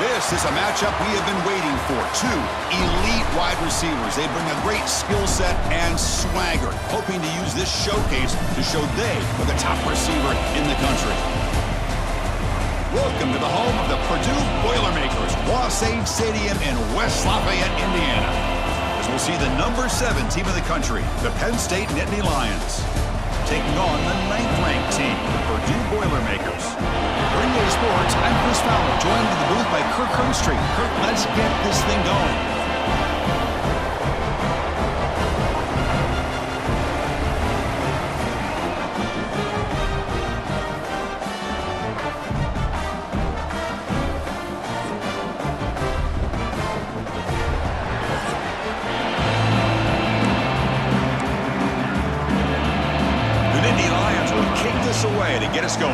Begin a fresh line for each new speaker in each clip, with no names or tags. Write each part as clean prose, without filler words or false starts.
This is a matchup we have been waiting for. Two elite wide receivers. They bring a great skill set and swagger, hoping to use this showcase to show they are the top receiver in the country. Welcome to the home of the Purdue Boilermakers, Wasatch Stadium in West Lafayette, Indiana, as we'll see the number 7 team in the country, the Penn State Nittany Lions, taking on the 9th-ranked team, the Purdue Boilermakers. For NBA Sports, I'm Chris Fowler, joined in the booth by Kirk Herbstreit. Kirk, let's get this thing going. Away to get us going.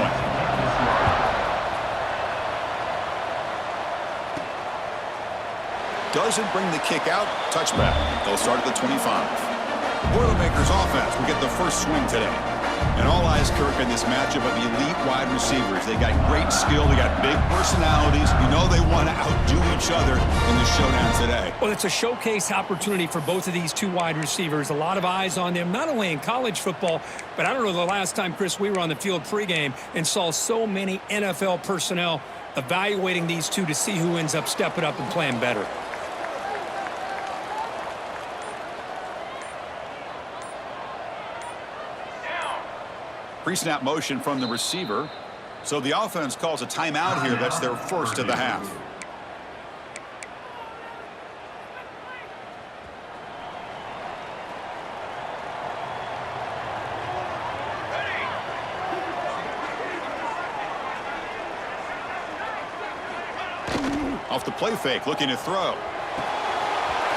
Doesn't bring the kick out. Touchback. They'll start at the 25. Boilermakers offense will get the first swing today. And all eyes, Kirk, in this matchup of the elite wide receivers. They got great skill. They got big personalities. You know they want to outdo each other in the showdown today.
Well, it's a showcase opportunity for both of these two wide receivers. A lot of eyes on them, not only in college football, but I don't know the last time, Chris, we were on the field pregame and saw so many NFL personnel evaluating these two to see who ends up stepping up and playing better.
Pre-snap motion from the receiver. So the offense calls a timeout here. That's their first of the half. Off the play fake, looking to throw.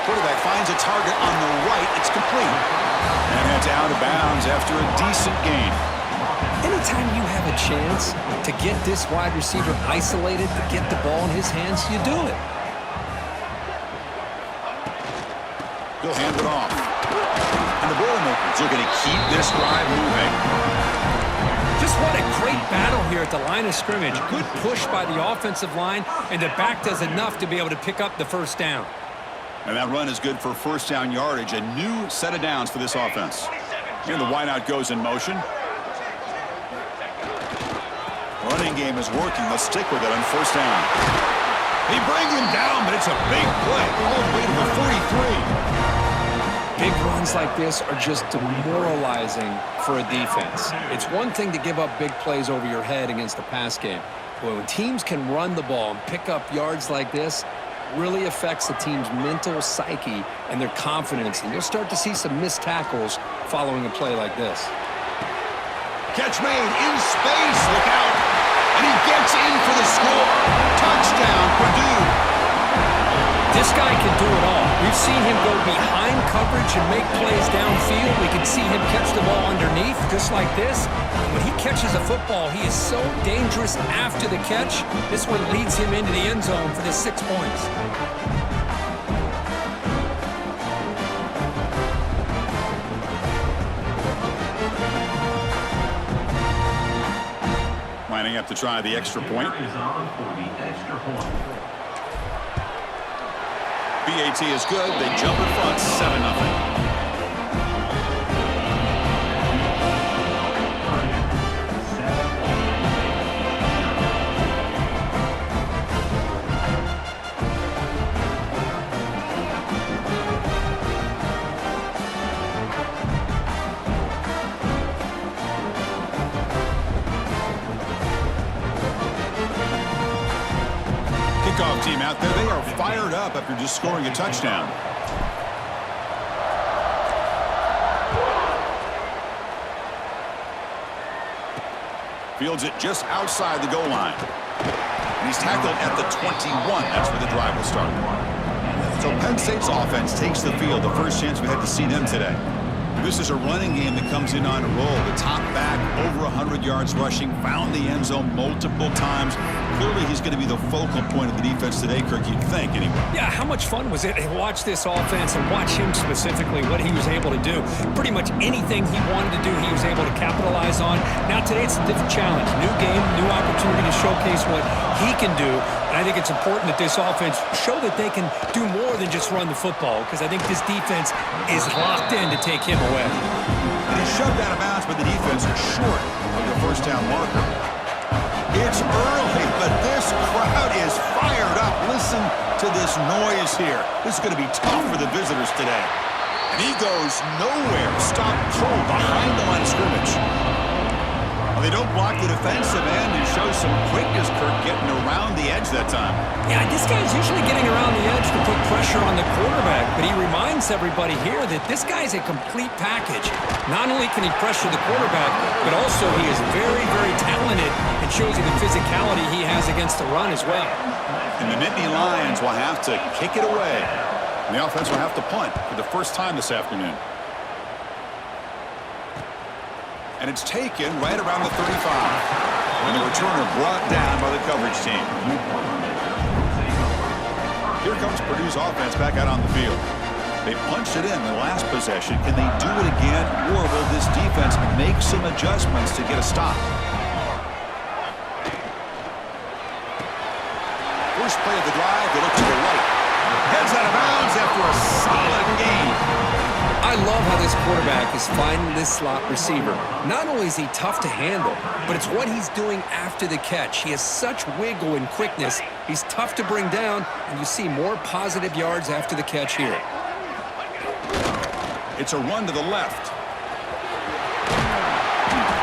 Quarterback finds a target on the right. It's complete. And it's out of bounds after a decent gain.
Anytime you have a chance to get this wide receiver isolated, to get the ball in his hands, you do it.
He'll hand it off. And the Boilermakers are going to keep this drive moving.
Just what a great battle here at the line of scrimmage. Good push by the offensive line, and the back does enough to be able to pick up the first down.
And that run is good for first down yardage. A new set of downs for this offense. And the wideout goes in motion. Running game is working. Let's stick with it on first down. They bring him down, but it's a big play all the way to the 43.
Big runs like this are just demoralizing for a defense. It's one thing to give up big plays over your head against the pass game. But when teams can run the ball and pick up yards like this, really affects the team's mental psyche and their confidence. And you'll start to see some missed tackles following a play like this.
Catch made in space. Look out. And he gets in for the score. Touchdown, Purdue.
This guy can do it all. We've seen him go behind coverage and make plays downfield. We can see him catch the ball underneath, just like this. When he catches a football, he is so dangerous after the catch. This one leads him into the end zone for the 6 points.
Lining up to try the extra point. BAT is good. They jump in front, 7-0. Kickoff team out there. They are fired up after just scoring a touchdown. Fields it just outside the goal line. And he's tackled at the 21. That's where the drive will start. So Penn State's offense takes the field. The first chance we had to see them today. This is a running game that comes in on a roll. The top back, over 100 yards rushing, found the end zone multiple times. Clearly, he's going to be the focal point of the defense today, Kirk, you'd think, anyway.
Yeah, how much fun was it to watch this offense and watch him specifically, what he was able to do. Pretty much anything he wanted to do, he was able to capitalize on. Now, today, it's a different challenge. New game, new opportunity to showcase what he can do
And I think it's important that this offense show that they can do more than just run the football, because I think this defense is locked in to take him away.
And he's shoved out of bounds by the defense short of the first down marker. It's early, but this crowd is fired up. Listen to this noise here. This is going to be tough for the visitors today. And he goes nowhere. Stop cold behind the line of scrimmage. Well, they don't block the defensive end and show some quickness, Kirk, getting around the edge that time.
Yeah, this guy's usually getting around the edge to put pressure on the quarterback, but he reminds everybody here that this guy's a complete package. Not only can he pressure the quarterback, but also he is very, very talented and shows you the physicality he has against the run as well.
And the Nittany Lions will have to kick it away. And the offense will have to punt for the first time this afternoon. And it's taken right around the 35. And the returner brought down by the coverage team. Here comes Purdue's offense back out on the field. They punched it in the last possession. Can they do it again, or will this defense make some adjustments to get a stop? First play of the drive, they look to the right. Heads out of bounds after a solid game.
I love how this quarterback is finding this slot receiver. Not only is he tough to handle, but it's what he's doing after the catch. He has such wiggle and quickness. He's tough to bring down, and you see more positive yards after the catch here.
It's a run to the left.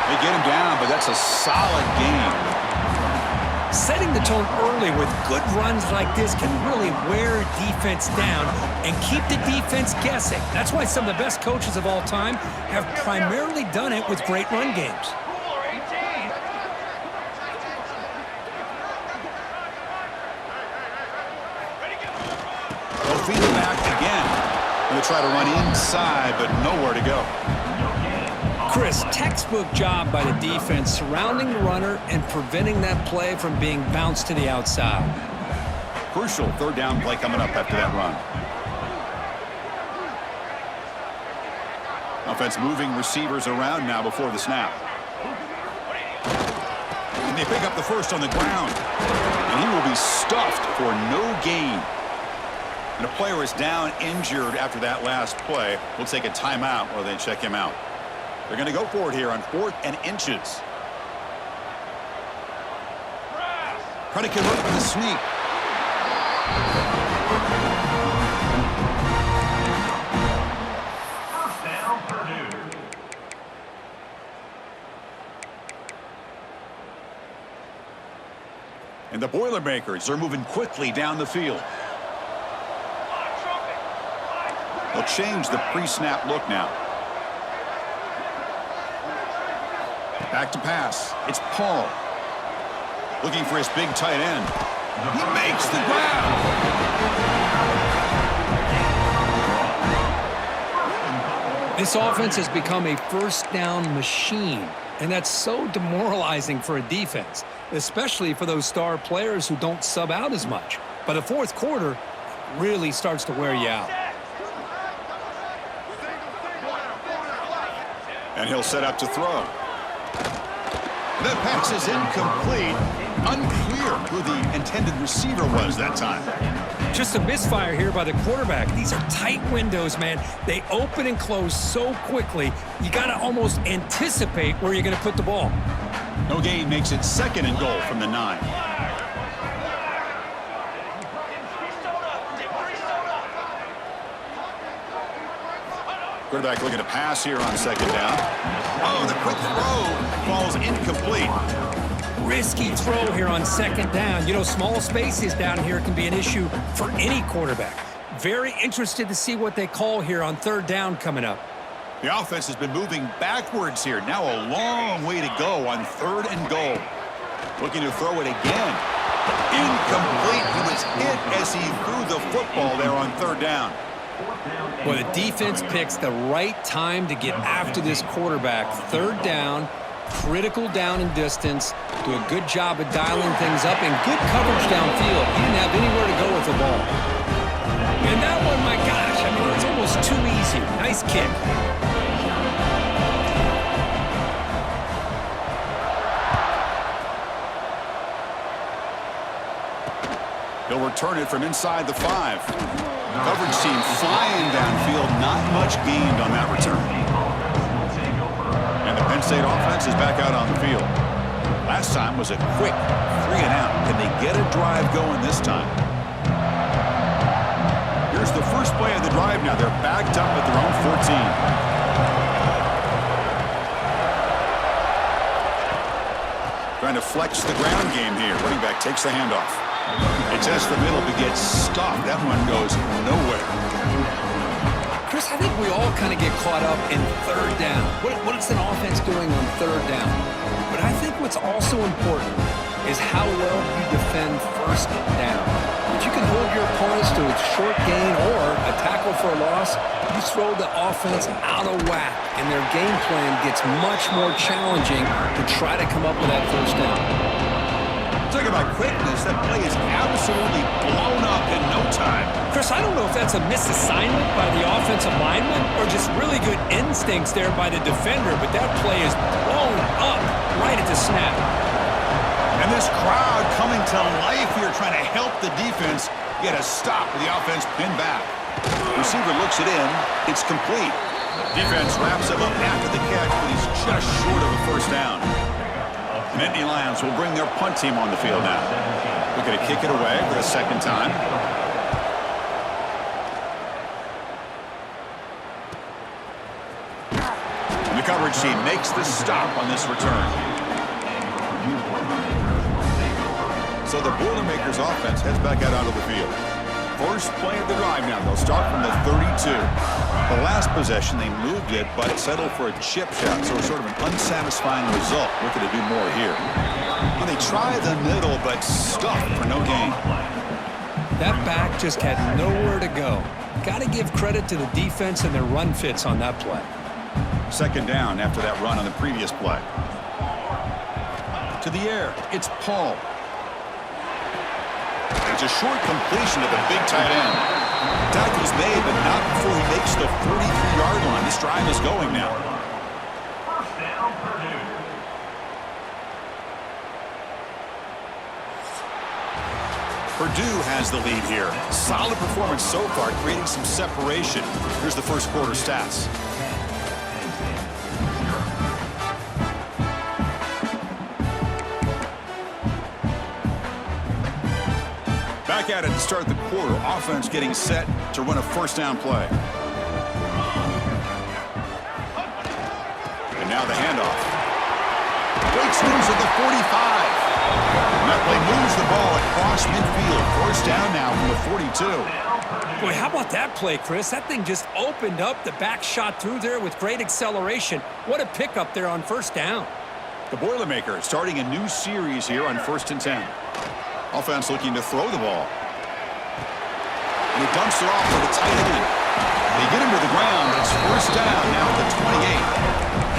They get him down, but that's a solid game.
Setting the tone early with good runs like this can really wear defense down and keep the defense guessing. That's why some of the best coaches of all time have primarily done it with great run games.
They'll feed it back again. They'll try to run inside, but nowhere to go.
Chris, textbook job by the defense surrounding the runner and preventing that play from being bounced to the outside.
Crucial third down play coming up after that run. Offense moving receivers around now before the snap. And they pick up the first on the ground. And he will be stuffed for no gain. And a player is down injured after that last play. We'll take a timeout while they check him out. They're going to go for it here on 4th and inches. Trying to convert with a sneak.
First down, Purdue.
And the Boilermakers are moving quickly down the field. They'll change the pre-snap look now. Back to pass. It's Paul. Looking for his big tight end. He makes the grab.
This offense has become a first down machine, and that's so demoralizing for a defense, especially for those star players who don't sub out as much. By the fourth quarter, it really starts to wear you out.
And he'll set up to throw. That pass is incomplete. Unclear who the intended receiver was that time.
Just a misfire here by the quarterback. These are tight windows, man. They open and close so quickly, you got to almost anticipate where you're going to put the ball.
No gain makes it 2nd and goal from the 9. Quarterback looking to pass here on 2nd down. Oh, the quick throw falls incomplete.
Risky throw here on 2nd down. You know, small spaces down here can be an issue for any quarterback. Very interested to see what they call here on 3rd down coming up.
The offense has been moving backwards here. Now a long way to go on 3rd and goal. Looking to throw it again. Incomplete. He was hit as he threw the football there on 3rd down.
Well, the defense picks the right time to get after this quarterback. 3rd down, critical down and distance. Do a good job of dialing things up and good coverage downfield. He didn't have anywhere to go with the ball. And that one, my gosh, I mean, it's almost too easy. Nice kick.
He'll return it from inside the 5. Coverage team flying downfield. Not much gained on that return. And the Penn State offense is back out on the field. Last time was a quick 3-and-out. Can they get a drive going this time? Here's the first play of the drive now. They're backed up at their own 14. Trying to flex the ground game here. Running back takes the handoff. It tests the middle but gets stopped. That one goes nowhere.
Chris, I think we all kind of get caught up in third down. What is an offense doing on third down? But I think what's also important is how well you defend first down. If you can hold your opponents to a short gain or a tackle for a loss, you throw the offense out of whack, and their game plan gets much more challenging to try to come up with that first down.
Talk about quickness. That play is absolutely blown up in no time.
Chris, I don't know if that's a misassignment by the offensive lineman or just really good instincts there by the defender, but that play is blown up right at the snap.
And this crowd coming to life here, trying to help the defense get a stop with the offense pinned back. Receiver looks it in. It's complete. Defense wraps him up after the catch, but he's just short of a first down. And Nittany Lions will bring their punt team on the field now. Looking to kick it away for the second time. And the coverage team makes the stop on this return. So the Boilermakers offense heads back out onto the field. First play of the drive now. They'll start from the 32. The last possession, they moved it, but settled for a chip shot, so sort of an unsatisfying result. Looking to do more here. And they try the middle, but stuck for no gain.
That back just had nowhere to go. Got to give credit to the defense and their run fits on that play.
Second down after that run on the previous play. To the air, it's Paul. It's a short completion to the big tight end. Tackle's made, but not before he makes the 43-yard line. This drive is going now.
First down, Purdue.
Purdue has the lead here. Solid performance so far, creating some separation. Here's the first quarter stats. Back at it to start the quarter. Offense getting set to run a first down play. And now the handoff. Breaks loose at the 45. And that play moves the ball across midfield. First down now from the 42.
Boy, how about that play, Chris? That thing just opened up. The back shot through there with great acceleration. What a pickup there on first down.
The Boilermakers starting a new series here on 1st and 10. Offense looking to throw the ball. And he dumps it off to the tight end. They get him to the ground. It's first down now at the 28.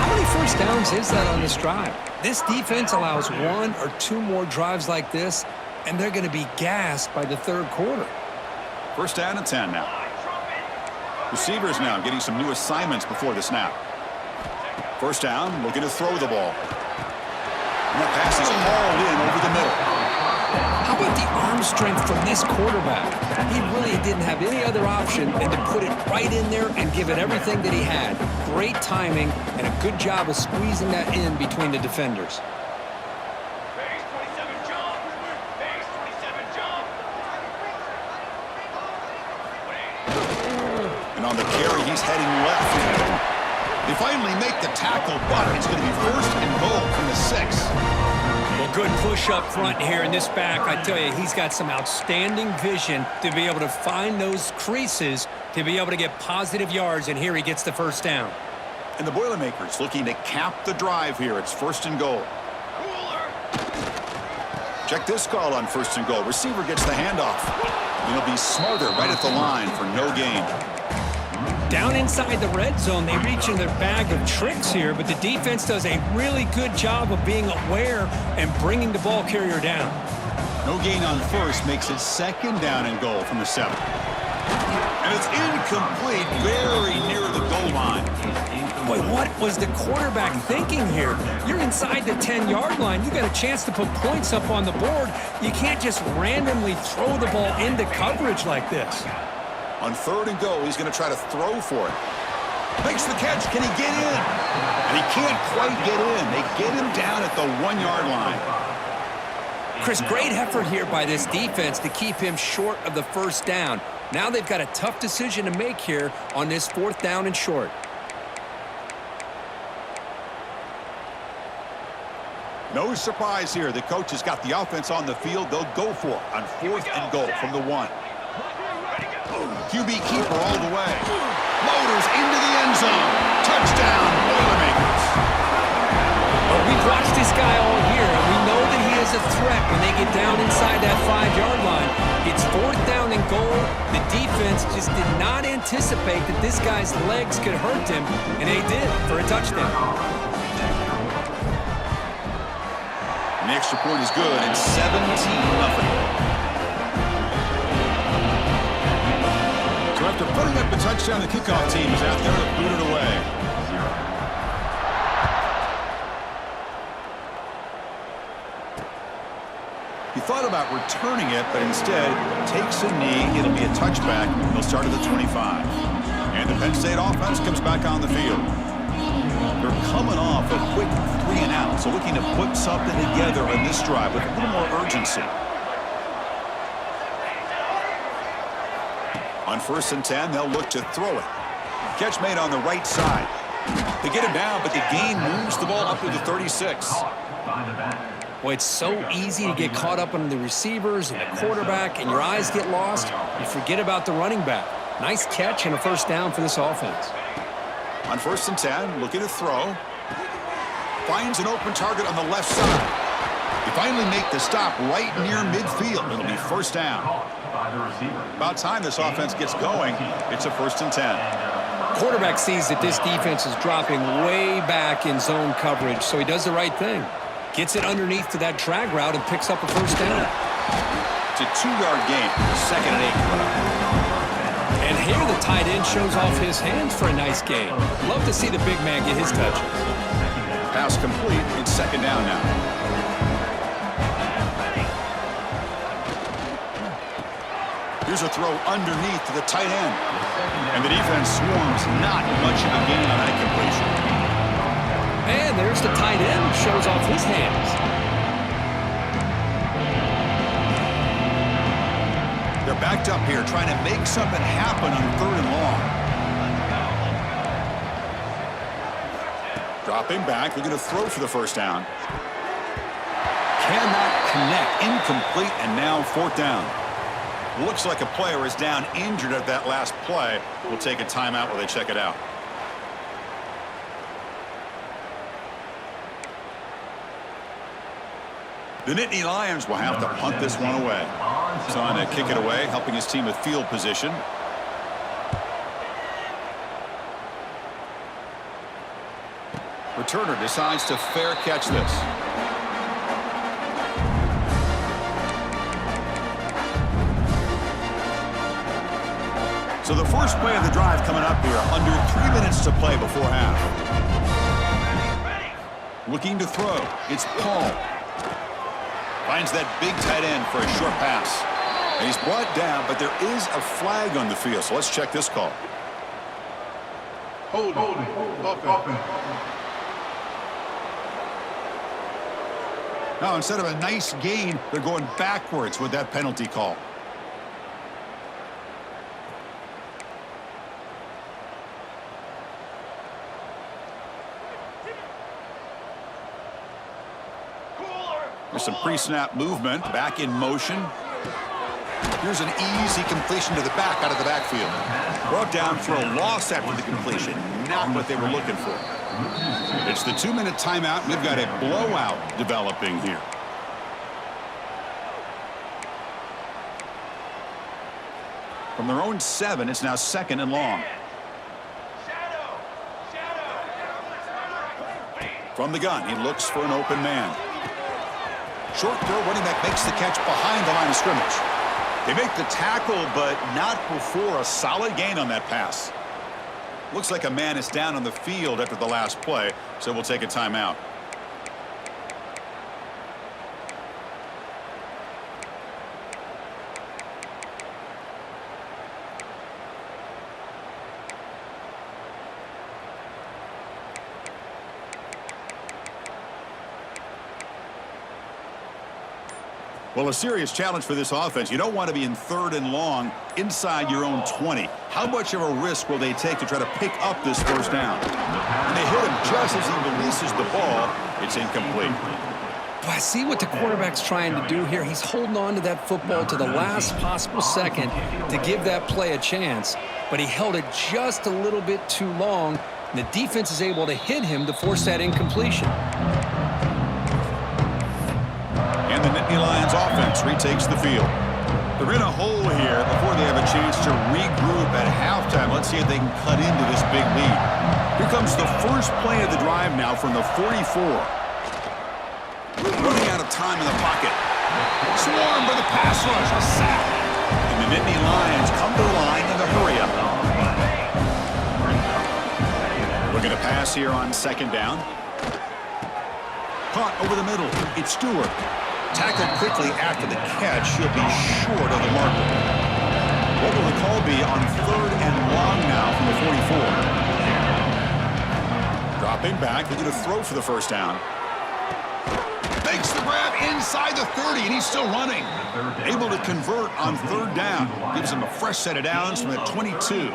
How many first downs is that on this drive? This defense allows 1 or 2 more drives like this, and they're going to be gassed by the third quarter.
First down and 10 now. Receivers now getting some new assignments before the snap. First down, looking to throw the ball. And that pass is hauled in over the middle.
How about the arm strength from this quarterback? He really didn't have any other option than to put it right in there and give it everything that he had. Great timing and a good job of squeezing that in between the defenders.
Base 27 jump. Base 27 jump.
And on the carry, he's heading left. They finally make the tackle, but it's going to be first and goal from the 6.
Well, good push up front here in this back. I tell you, he's got some outstanding vision to be able to find those creases to be able to get positive yards, and here he gets the first down.
And the Boilermakers looking to cap the drive here. It's first and goal. Check this call on first and goal. Receiver gets the handoff. And he'll be smarter right at the line for no gain.
Down inside the red zone, they reach in their bag of tricks here, but the defense does a really good job of being aware and bringing the ball carrier down.
No gain on first makes it second down and goal from the 7. And it's incomplete, very near the goal line.
Boy, what was the quarterback thinking here? You're inside the 10-yard line. You got a chance to put points up on the board. You can't just randomly throw the ball into coverage like this.
On 3rd and goal, he's going to try to throw for it. Makes the catch. Can he get in? And he can't quite get in. They get him down at the 1-yard line.
Chris, great effort here by this defense to keep him short of the first down. Now they've got a tough decision to make here on this 4th down and short.
No surprise here. The coach has got the offense on the field. They'll go for it on 4th and goal from the 1. QB keeper all the way. Motors into the end zone. Touchdown, Boilermakers.
Well, we've watched this guy all year, and we know that he is a threat when they get down inside that 5-yard line. It's 4th down and goal. The defense just did not anticipate that this guy's legs could hurt him, and they did for a touchdown.
The extra point is good. It's 17-0. So after putting up a touchdown, the kickoff team is out there to boot it away. He thought about returning it, but instead takes a knee. It'll be a touchback. They'll start at the 25. And the Penn State offense comes back on the field. They're coming off a quick 3-and-out, so looking to put something together in this drive with a little more urgency. On 1st and 10, they'll look to throw it. Catch made on the right side. They get him down, but the gain moves the ball up to the 36.
Boy, it's so easy to get caught up on the receivers and the quarterback, and your eyes get lost. You forget about the running back. Nice catch and a 1st down for this offense.
On 1st and 10, looking to throw. Finds an open target on the left side. They finally make the stop right near midfield. It'll be 1st down. About time this offense gets going. It's a 1st and 10.
Quarterback sees that this defense is dropping way back in zone coverage, so he does the right thing. Gets it underneath to that drag route and picks up a 1st down.
It's a 2-yard gain. 2nd and 8.
And here the tight end shows off his hands for a nice gain. Love to see the big man get his touches.
Pass complete. It's 2nd down now. Here's a throw underneath to the tight end. And the defense swarms. Not much of a gain on that completion.
And there's the tight end. Shows off his hands.
They're backed up here trying to make something happen on 3rd and long. Dropping back. They're going to throw for the 1st down. Cannot connect. Incomplete, and now 4th down. Looks like a player is down injured at that last play. We'll take a timeout while they check it out. The Nittany Lions will have to punt this one away. He's on to kick it away, helping his team with field position. Returner decides to fair catch this. So the first play of the drive coming up here, under 3 minutes to play before half. Looking to throw. It's Paul. Finds that big tight end for a short pass. And he's brought down, but there is a flag on the field. So let's check this call.
Hold it.
Now, instead of a nice gain, they're going backwards with that penalty call. There's some pre-snap movement, back in motion. Here's an easy completion to the back out of the backfield. Brought down for a loss after the completion. Not what they were looking for. It's the 2-minute timeout. We've got a blowout developing here. From their own 7, it's now 2nd and long. From the gun, he looks for an open man. Short throw, running back makes the catch behind the line of scrimmage. They make the tackle, but not before a solid gain on that pass. Looks like a man is down on the field after the last play, so we'll take a timeout. Well, a serious challenge for this offense. You don't want to be in 3rd and long inside your own 20. How much of a risk will they take to try to pick up this first down? And they hit him just as he releases the ball. It's incomplete.
Well, I see what the quarterback's trying to do here. He's holding on to that football to the last possible second to give that play a chance. But he held it just a little bit too long, and the defense is able to hit him to force that incompletion.
And the Nittany Lions offense retakes the field. They're in a hole here before they have a chance to regroup at halftime. Let's see if they can cut into this big lead. Here comes the first play of the drive now from the 44. Running out of time in the pocket. Swarmed by the pass rush. A sack. And the Nittany Lions come to the line in the hurry-up. Looking to pass here on 2nd down. Caught over the middle. It's Stewart. Tackled quickly after the catch. He'll be short of the marker. What will the call be on 3rd and long now from the 44? Dropping back. Looking to throw for the first down. Makes the grab inside the 30, and he's still running. Able to convert on 3rd down. Gives him a fresh set of downs from the 22.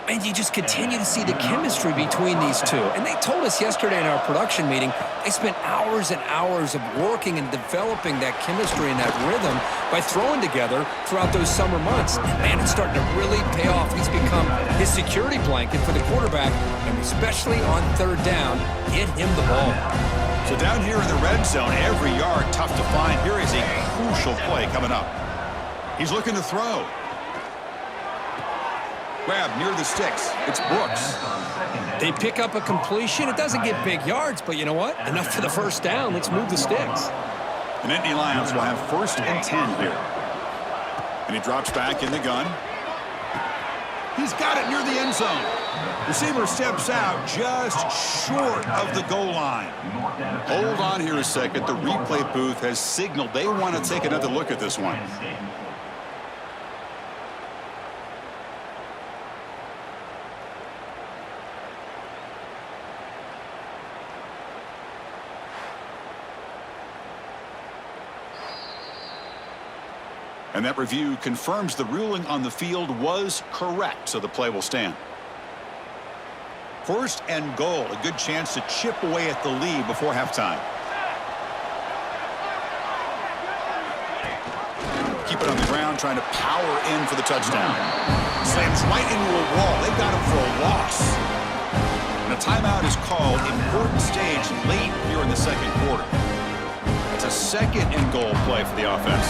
And you just continue to see the chemistry between these two. And they told us yesterday in our production meeting, they spent hours and hours of working and developing that chemistry and that rhythm by throwing together throughout those summer months. And man, it's starting to really pay off. He's become his security blanket for the quarterback, and especially on 3rd down, get him the ball.
So down here in the red zone, every yard tough to find. Here is a crucial play coming up. He's looking to throw. Grab near the sticks. It's Brooks.
They pick up a completion. It doesn't get big yards, but you know what? Enough for the first down. Let's move the sticks.
The Nittany Lions will have 1st and 10 here. And he drops back in the gun. He's got it near the end zone. Receiver steps out just short of the goal line. Hold on here a second. The replay booth has signaled they want to take another look at this one. And that review confirms the ruling on the field was correct, so the play will stand. 1st and goal, a good chance to chip away at the lead before halftime. Keep it on the ground, trying to power in for the touchdown. Slams right into a wall. They got him for a loss. And a timeout is called. Important stage late here in the 2nd quarter. It's a 2nd and goal play for the offense.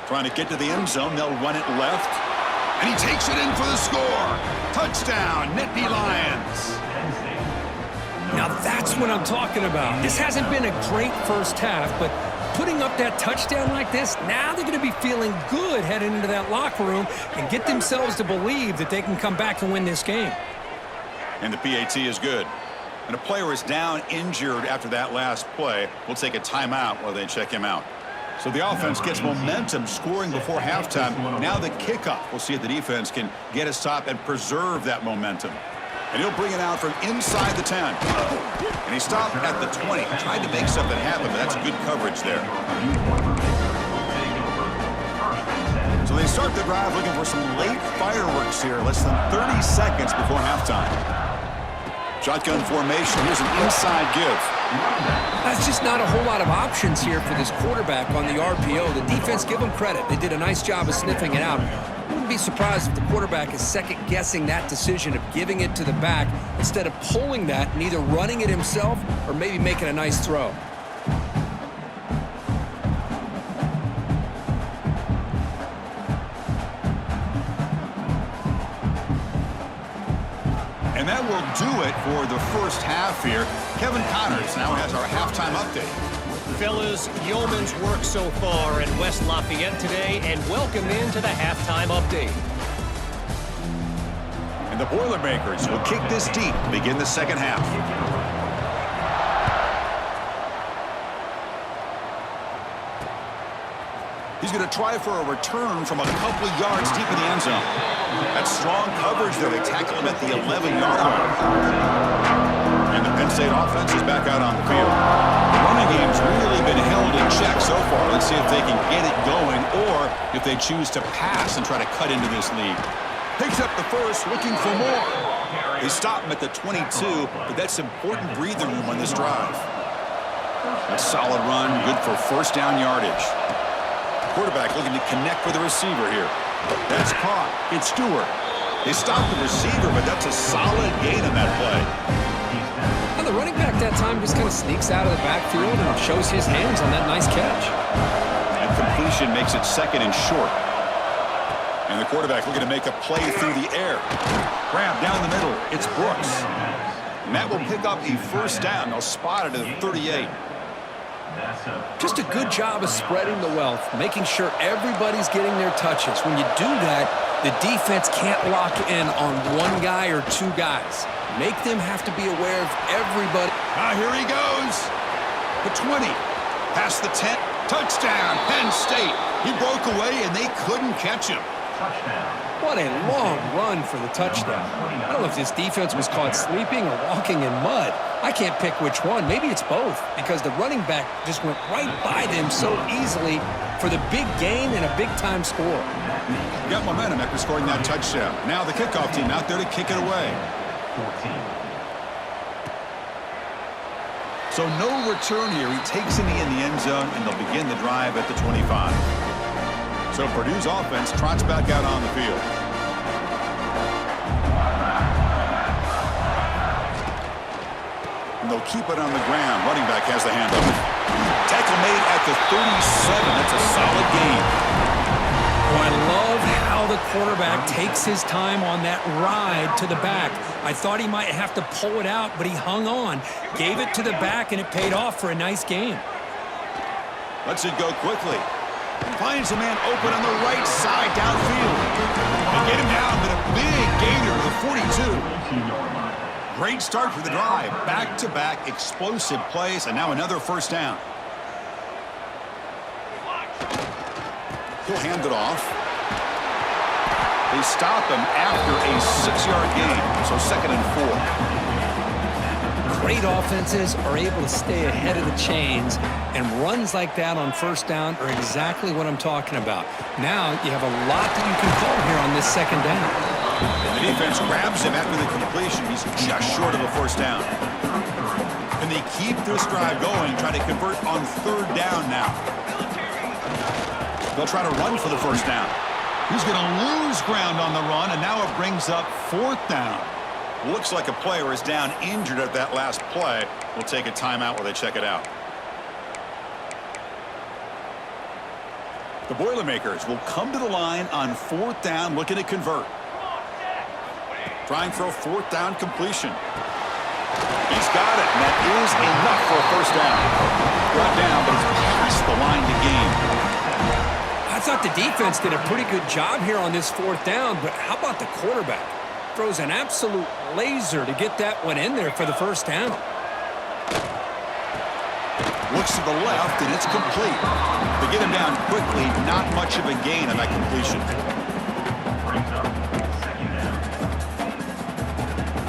Trying to get to the end zone. They'll run it left. And he takes it in for the score. Touchdown, Nittany Lions.
Now that's what I'm talking about. This hasn't been a great first half, but putting up that touchdown like this, now they're going to be feeling good heading into that locker room and get themselves to believe that they can come back and win this game.
And the PAT is good. And a player is down injured after that last play. We'll take a timeout while they check him out. So the offense gets momentum scoring before halftime. Now the kickoff. We'll see if the defense can get a stop and preserve that momentum. And he'll bring it out from inside the 10. And he stopped at the 20. Tried to make something happen, but that's good coverage there. So they start the drive looking for some late fireworks here. Less than 30 seconds before halftime. Shotgun formation. Here's an inside give.
That's just not a whole lot of options here for this quarterback on the RPO. The defense, give them credit. They did a nice job of sniffing it out. Wouldn't be surprised if the quarterback is second-guessing that decision of giving it to the back instead of pulling that and either running it himself or maybe making a nice throw.
And that will do it for the first half here. Kevin Connors now has our halftime update.
Fellas, yeoman's work so far in West Lafayette today, and welcome into the halftime update.
And the Boilermakers will kick this deep to begin the second half. He's going to try for a return from a couple of yards deep in the end zone. That's strong coverage there. They tackle him at the 11-yard line. And the Penn State offense is back out on the field. The running game's really been held in check so far. Let's see if they can get it going or if they choose to pass and try to cut into this lead. Picks up the first, looking for more. They stop him at the 22, but that's important breathing room on this drive. A solid run, good for first down yardage. Quarterback looking to connect with the receiver here. That's caught. It's Stewart. They stop the receiver, but that's a solid gain on that play.
And the running back that time just kind of sneaks out of the backfield and shows his hands on that nice catch.
And completion makes it second and short. And the quarterback looking to make a play through the air. Grab down the middle. It's Brooks. And that will pick up a first down. They'll spot it at the 38.
Just a good job of spreading the wealth, making sure everybody's getting their touches. When you do that, the defense can't lock in on one guy or two guys. Make them have to be aware of everybody.
Here he goes. The 20. Past the 10. Touchdown, Penn State. He broke away, and they couldn't catch him.
What a long run for the touchdown. I don't know if this defense was caught sleeping or walking in mud. I can't pick which one. Maybe it's both, because the running back just went right by them so easily for the big gain and a big-time score.
Got momentum after scoring that touchdown. Now the kickoff team out there to kick it away. So no return here. He takes it in the end zone, and they'll begin the drive at the 25. So Purdue's offense trots back out on the field. And they'll keep it on the ground. Running back has the handoff. Tackle made at the 37. That's a solid gain.
Oh, I love how the quarterback takes his time on that ride to the back. I thought he might have to pull it out, but he hung on, gave it to the back, and it paid off for a nice gain.
Lets it go quickly. Finds a man open on the right side downfield. And get him down, but a big gainer to the 42. Great start for the drive. Back-to-back explosive plays, and now another first down. He'll hand it off. They stop him after a 6-yard gain, so second and 4.
Great offenses are able to stay ahead of the chains, and runs like that on first down are exactly what I'm talking about. Now you have a lot that you can call here on this second down.
And the defense grabs him after the completion. He's just short of a first down. And they keep this drive going, trying to convert on third down now. They'll try to run for the first down. He's going to lose ground on the run, and now it brings up fourth down. Looks like a player is down injured at that last play. We'll take a timeout while they check it out. The Boilermakers will come to the line on fourth down, looking to convert. Trying for a fourth down completion. He's got it, and that is enough for a first down. Brought down, but it's past the line to gain.
I thought the defense did a pretty good job here on this fourth down, but how about the quarterback? Throws an absolute laser to get that one in there for the first down.
Looks to the left, and it's complete. They get him down quickly, not much of a gain on that completion.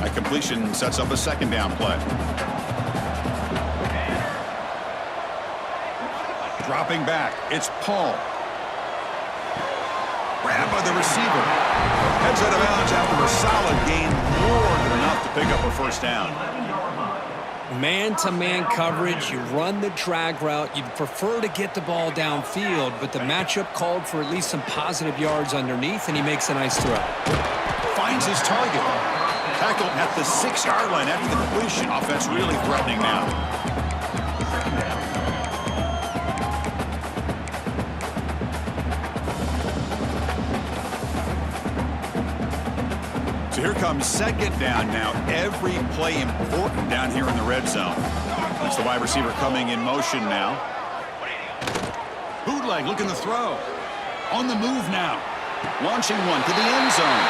That completion sets up a second down play. Dropping back, it's Paul. Grabbed by the receiver. Heads out of bounds after a solid gain, more than enough to pick up a first down.
Man-to-man coverage, you run the drag route. You'd prefer to get the ball downfield, but the matchup called for at least some positive yards underneath, and he makes a nice throw.
Finds his target. Tackled at the 6-yard line after the completion. Offense really threatening now. So Here comes second down now. Every play important down here in the red zone. It's the wide receiver coming in motion now. Bootleg looking to throw. On the move now. Launching one to the end zone.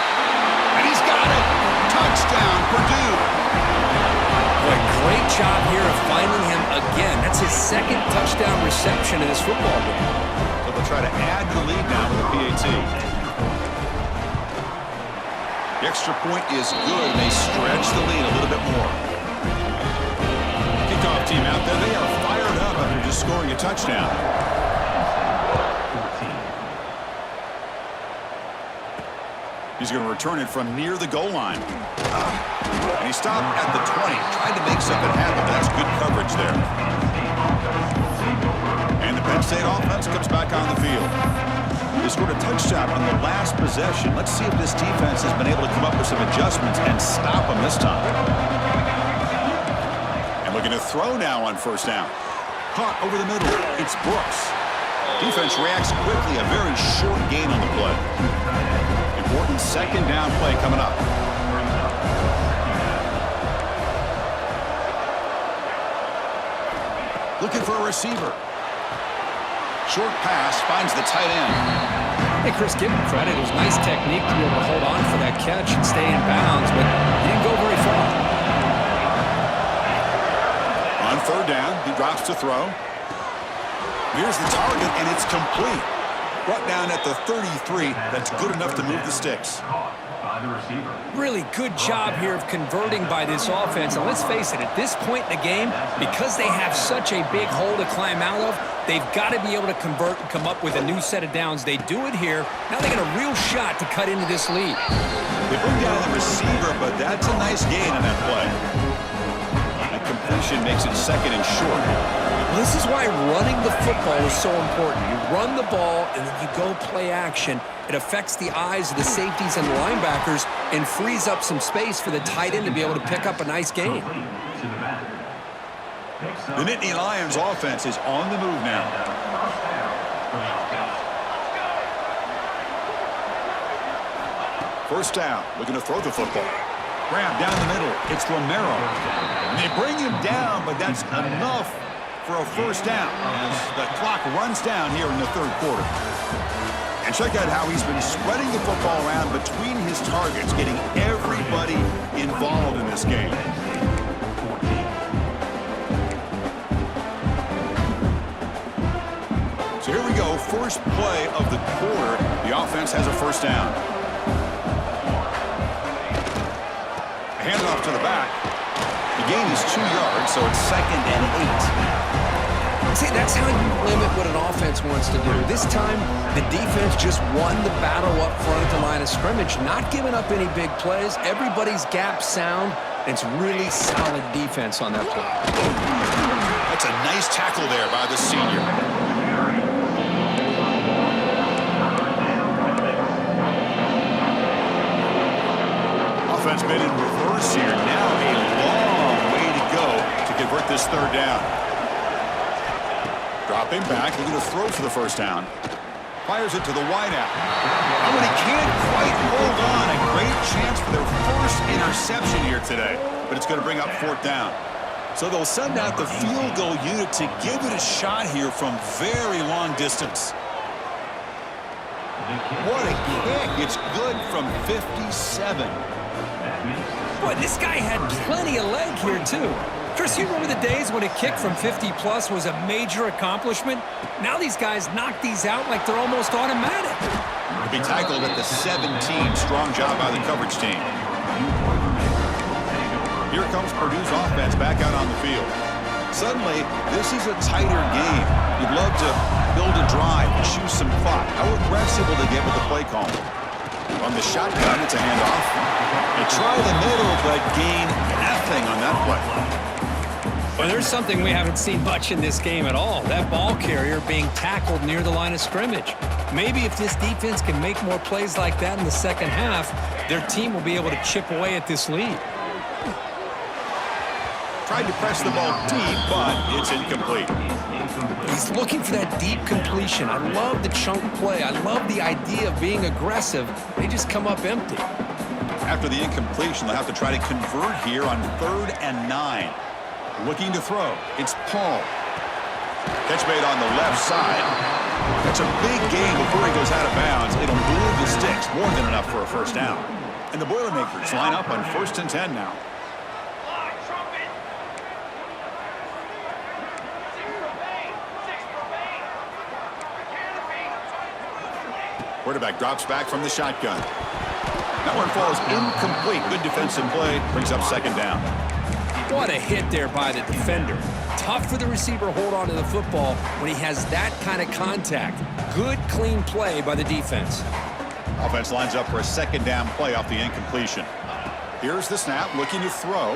And he's got it. Touchdown, Purdue.
Boy, great job here of finding him again. That's his second touchdown reception in this football game.
So they'll try to add to the lead now with a PAT. The extra point is good, and they stretch the lead a little bit more. Kickoff team out there. They are fired up after just scoring a touchdown. He's going to return it from near the goal line. And he stopped at the 20. Tried to make something happen, but that's good coverage there. And the Penn State offense comes back on the field. They scored a touchdown on the last possession. Let's see if this defense has been able to come up with some adjustments and stop them this time. And looking to throw now on first down. Caught over the middle. It's Brooks. Defense reacts quickly. A very short gain on the play. Important second down play coming up. Looking for a receiver. Short pass finds the tight end.
Hey, Chris, give him credit. It was nice technique to be able to hold on for that catch and stay in bounds, but he didn't go very far.
On third down, he drops to throw. Here's the target, and it's complete. Brought down at the 33. That's good enough to move the sticks.
Really good job here of converting by this offense. And let's face it, at this point in the game, because they have such a big hole to climb out of, they've got to be able to convert and come up with a new set of downs. They do it here. Now they got a real shot to cut into this lead.
They bring down the receiver, but that's a nice gain on that play. That completion makes it second and short.
This is why running the football is so important. You run the ball, and then you go play action. It affects the eyes of the safeties and the linebackers and frees up some space for the tight end to be able to pick up a nice gain.
The Nittany Lions offense is on the move now. First down, looking to throw the football. Grab down the middle. It's Romero. And they bring him down, but that's enough for a first down as the clock runs down here in the third quarter. And check out how he's been spreading the football around between his targets, getting everybody involved in this game. So here we go, first play of the quarter. The offense has a first down. Hand it off to the back. The gain is 2 yards, so it's 2nd and 8.
See, that's how you limit what an offense wants to do. This time, the defense just won the battle up front at the line of scrimmage, not giving up any big plays. Everybody's gap sound. It's really solid defense on that play.
That's a nice tackle there by the senior. Offense been in reverse here. Now a long way to go to convert this third down. Dropping back, looking to throw for the first down. Fires it to the wideout. Oh, and he can't quite hold on. A great chance for their first interception here today. But it's going to bring up fourth down. So they'll send out the field goal unit to give it a shot here from very long distance. What a kick. It's good from 57.
Boy, this guy had plenty of leg here, too. Chris, you remember the days when a kick from 50-plus was a major accomplishment? Now these guys knock these out like they're almost automatic.
To be tackled at the 17. Strong job by the coverage team. Here comes Purdue's offense back out on the field. Suddenly, this is a tighter game. You'd love to build a drive, choose some clock. How aggressive will they get with the play call? On the shotgun, it's a handoff. They try the middle, but gain nothing on that play.
Well, there's something we haven't seen much in this game at all. That ball carrier being tackled near the line of scrimmage. Maybe if this defense can make more plays like that in the second half, their team will be able to chip away at this lead.
Tried to press the ball deep, but it's incomplete.
He's looking for that deep completion. I love the chunk play. I love the idea of being aggressive. They just come up empty.
After the incompletion, they'll have to try to convert here on 3rd and 9. Looking to throw. It's Paul. Catch made on the left side. That's a big gain before he goes out of bounds. It'll move the sticks, more than enough for a first down. And the Boilermakers line up on 1st and 10 now. Quarterback drops back from the shotgun. That one falls incomplete. Good defensive play. Brings up 2nd down.
What a hit there by the defender. Tough for the receiver to hold on to the football when he has that kind of contact. Good, clean play by the defense.
Offense lines up for a 2nd down play off the incompletion. Here's the snap, looking to throw.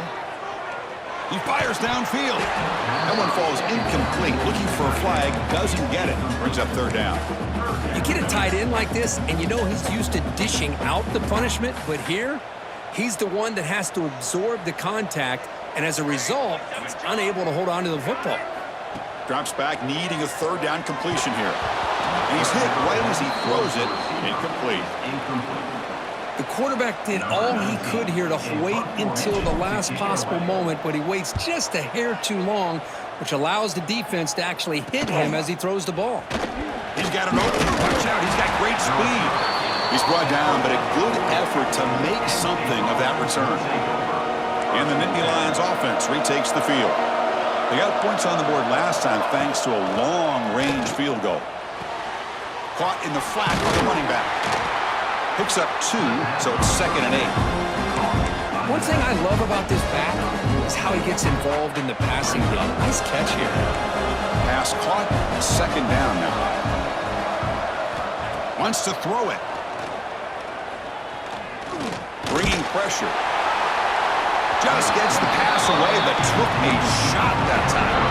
He fires downfield. That one falls incomplete. Looking for a flag, doesn't get it. Brings up 3rd down.
You get a tight end like this, and you know he's used to dishing out the punishment, but here, he's the one that has to absorb the contact, and as a result, he's unable to hold on to the football.
Drops back, needing a 3rd down completion here. And he's hit right as he throws it. Incomplete.
The quarterback did all he could here to wait until the last possible moment, but he waits just a hair too long, which allows the defense to actually hit him as he throws the ball.
He's got an open. Watch out. He's got great speed. He's brought down, but a good effort to make something of that return. And the Nittany Lions offense retakes the field. They got points on the board last time thanks to a long-range field goal. Caught in the flat by the running back. Picks up 2, so it's 2nd and 8.
One thing I love about this back is how he gets involved in the passing game. Nice catch here.
Pass caught, 2nd down now. Wants to throw it. Bringing pressure. Just gets the pass away, but took a shot that time.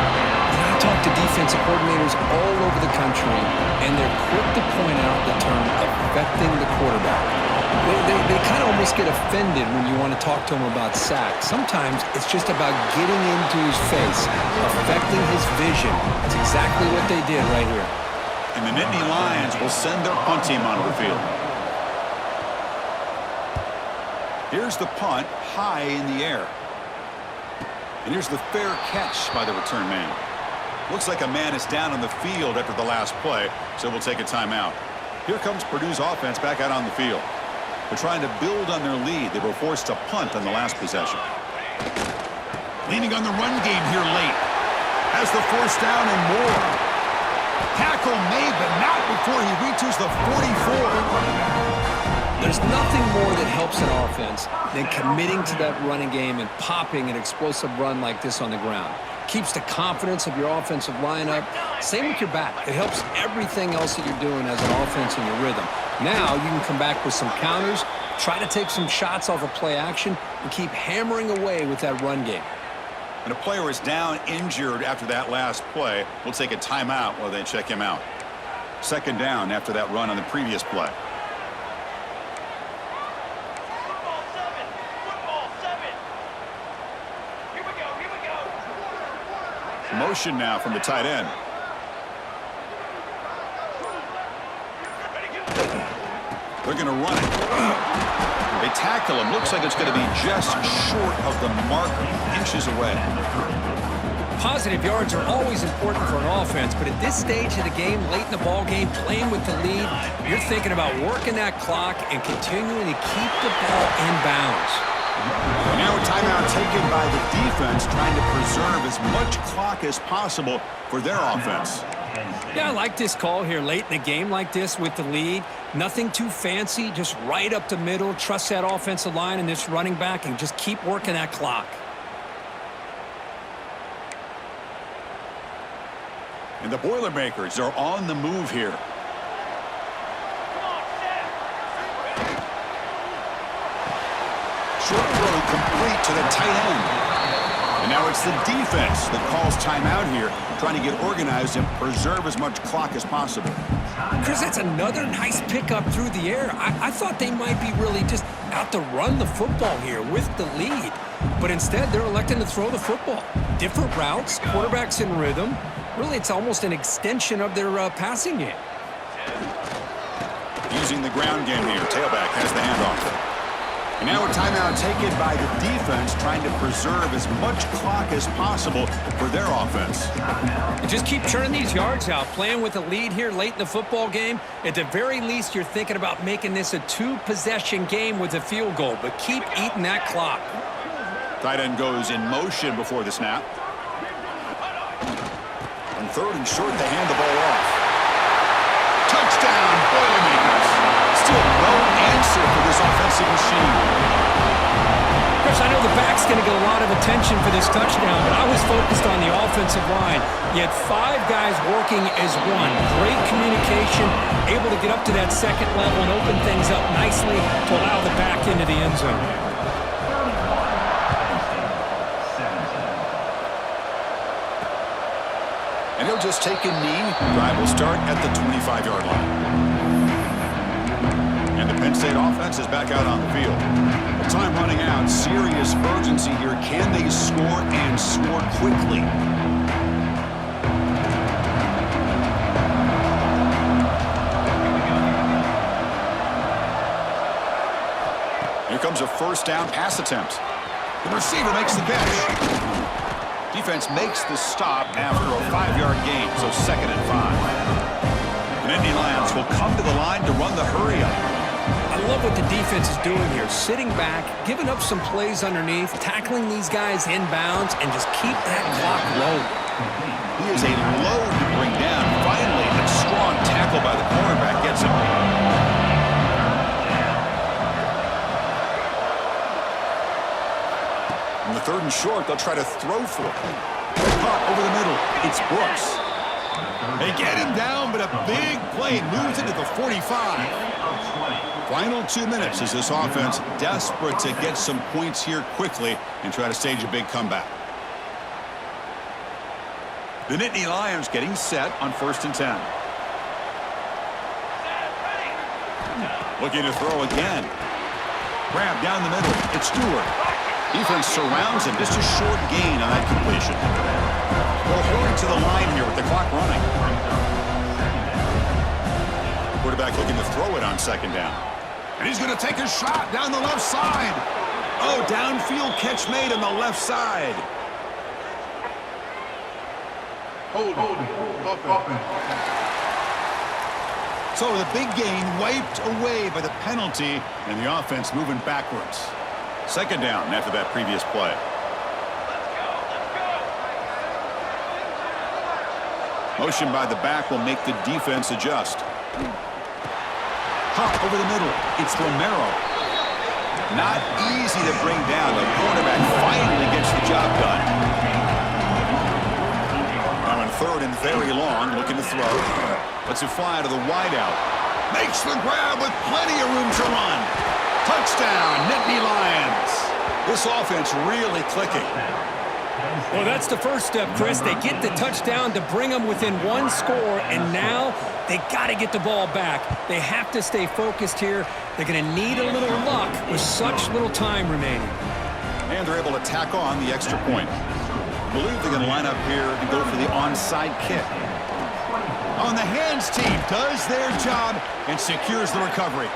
I talk to defensive coordinators all over the country, and they're quick to point out the term affecting the quarterback. They kind of almost get offended when you want to talk to them about sacks. Sometimes it's just about getting into his face, affecting his vision. It's exactly what they did right here.
And the Nittany Lions will send their punt team onto the field. Here's the punt, high in the air. And here's the fair catch by the return man. Looks like a man is down on the field after the last play, so we'll take a timeout. Here comes Purdue's offense back out on the field. They're trying to build on their lead. They were forced to punt on the last possession. Leaning on the run game here late. Has the 1st down and more. Tackle made, but not before he reaches the 44.
There's nothing more that helps an offense than committing to that running game and popping an explosive run like this on the ground. Keeps the confidence of your offensive lineup. Same with your back. It helps everything else that you're doing as an offense in your rhythm. Now you can come back with some counters, try to take some shots off of play action, and keep hammering away with that run game.
And a player is down injured after that last play. We'll take a timeout while they check him out. 2nd down after that run on the previous play. Motion now from the tight end. They're going to run it. They tackle him. Looks like it's going to be just short of the marker, inches away.
Positive yards are always important for an offense, but at this stage of the game, late in the ball game, playing with the lead, you're thinking about working that clock and continuing to keep the ball in bounds.
And now a timeout taken by the defense, trying to preserve as much clock as possible for their offense.
Yeah, I like this call here late in the game like this with the lead. Nothing too fancy, just right up the middle. Trust that offensive line and this running back and just keep working that clock.
And the Boilermakers are on the move here. Short throw complete to the tight end. And now it's the defense that calls timeout here, trying to get organized and preserve as much clock as possible.
Chris, that's another nice pickup through the air. I thought they might be really just out to run the football here with the lead. But instead, they're electing to throw the football. Different routes, quarterbacks in rhythm. Really, it's almost an extension of their passing game.
Using the ground game here. Tailback has the handoff. And now a timeout taken by the defense, trying to preserve as much clock as possible for their offense.
Just keep churning these yards out. Playing with a lead here late in the football game, at the very least, you're thinking about making this a 2-possession game with a field goal, but keep eating that clock.
Tight end goes in motion before the snap. On 3rd and short, they hand the ball off. Touchdown, Boilermakers. Still no answer for this offensive machine.
Chris, I know the back's going to get a lot of attention for this touchdown, but I was focused on the offensive line. You had 5 guys working as one. Great communication, able to get up to that second level and open things up nicely to allow the back into the end zone.
And he'll just take a knee. Drive will start at the 25-yard line. And the Penn State offense is back out on the field. With time running out, serious urgency here. Can they score and score quickly? Here comes a first down pass attempt. The receiver makes the catch. Defense makes the stop after a 5-yard gain, so 2nd and 5. The Nittany Lions will come to the line to run the hurry up.
I love what the defense is doing here. Sitting back, giving up some plays underneath, tackling these guys inbounds, and just keep that clock loaded.
He is a load to bring down. Finally, a strong tackle by the cornerback gets him. On the 3rd and short, they'll try to throw for it. Caught over the middle. It's Brooks. They get him down, but a big play moves into the 45. Final 2 minutes as this offense desperate to get some points here quickly and try to stage a big comeback. The Nittany Lions getting set on 1st and 10. Looking to throw again. Grab down the middle. It's Stewart. Defense surrounds him. Just a short gain on that completion. They'll hurry to the line here with the clock running. Quarterback looking to throw it on 2nd down. And he's going to take a shot down the left side. Oh, downfield catch made on the left side. Hold. So the big gain wiped away by the penalty, and the offense moving backwards. 2nd down after that previous play. Motion by the back will make the defense adjust. Hop over the middle. It's Romero. Not easy to bring down. The quarterback finally gets the job done. Now in 3rd and very long, looking to throw. Lets it fly to the wideout. Makes the grab with plenty of room to run. Touchdown, Nittany Lions. This offense really clicking.
Well, that's the first step, Chris. They get the touchdown to bring them within 1 score, and now they got to get the ball back. They have to stay focused here. They're going to need a little luck with such little time remaining.
And they're able to tack on the extra point. I believe they're going to line up here and go for the onside kick. On the hands team does their job and secures the recovery.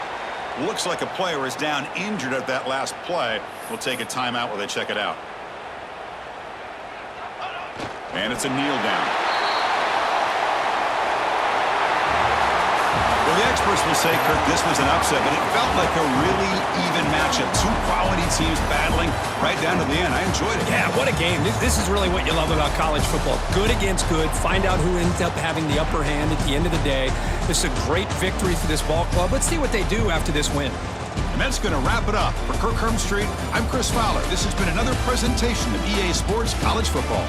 Looks like a player is down injured at that last play. We'll take a timeout while they check it out. And it's a kneel down. Well, the experts will say, Kirk, this was an upset, but it felt like a really even matchup. 2 quality teams battling right down to the end. I enjoyed it.
Yeah, what a game. This is really what you love about college football. Good against good. Find out who ends up having the upper hand at the end of the day. This is a great victory for this ball club. Let's see what they do after this win.
And that's going to wrap it up. For Kirk Hermstreet, I'm Chris Fowler. This has been another presentation of EA Sports College Football.